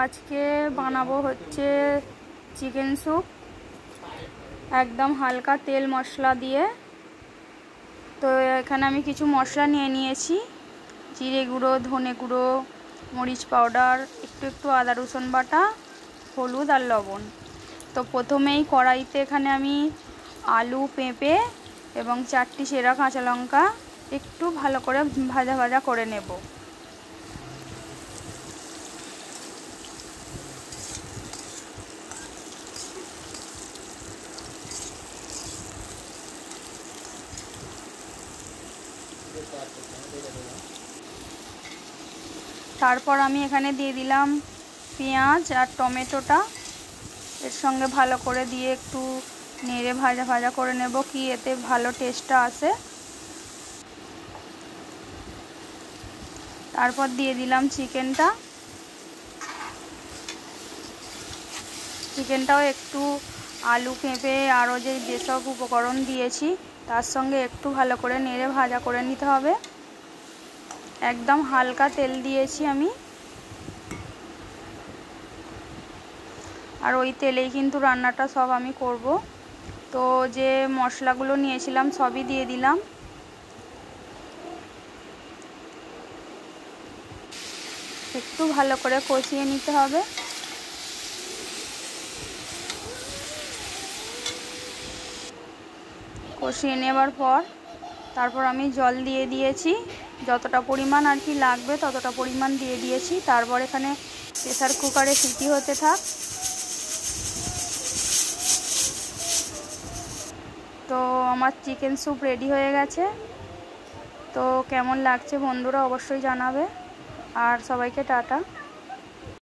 আজকে বানাবো হচ্ছে চিকেন স্যুপ, একদম হালকা তেল মশলা দিয়ে। তো এখানে আমি কিছু মশলা নিয়ে নিয়েছি, জিরে গুঁড়ো, ধনে গুঁড়ো, মরিচ পাউডার, একটু আদা রসুন বাটা, হলুদ আর লবণ। তো প্রথমেই কড়াইতে এখানে আমি আলু, পেঁপে এবং 4টি সেরা কাঁচা লঙ্কা একটু ভালো করে ভাজা করে নেব। তারপর আমি এখানে দিয়ে দিলাম পেঁয়াজ আর টমেটোটা, এর সঙ্গে ভালো করে দিয়ে একটু নেড়ে ভাজা করে নেব, কি এতে ভালো টেস্টটা আসে। তারপর দিয়ে দিলাম চিকেনটাও একটু আলু, পেঁপে আরও যেসব উপকরণ দিয়েছি তার সঙ্গে একটু ভালো করে নেড়ে ভাজা করে নিতে হবে। একদম হালকা তেল দিয়েছি আমি, আর ওই তেলেই কিন্তু রান্নাটা সব আমি করব। তো যে মশলাগুলো নিয়েছিলাম সবই দিয়ে দিলাম। একটু ভালো করে কষিয়ে নিতে হবে। কষিয়ে নেবার পর তারপর আমি জল দিয়ে দিয়েছি, যতটা পরিমাণ আর কি লাগবে ততটা পরিমাণ দিয়ে দিয়েছি। তারপর এখানে প্রেসার কুকারে সিটি হতে থাক। তো আমার চিকেন স্যুপ রেডি হয়ে গেছে। তো কেমন লাগছে বন্ধুরা অবশ্যই জানাবে, আর সবাইকে টাটা।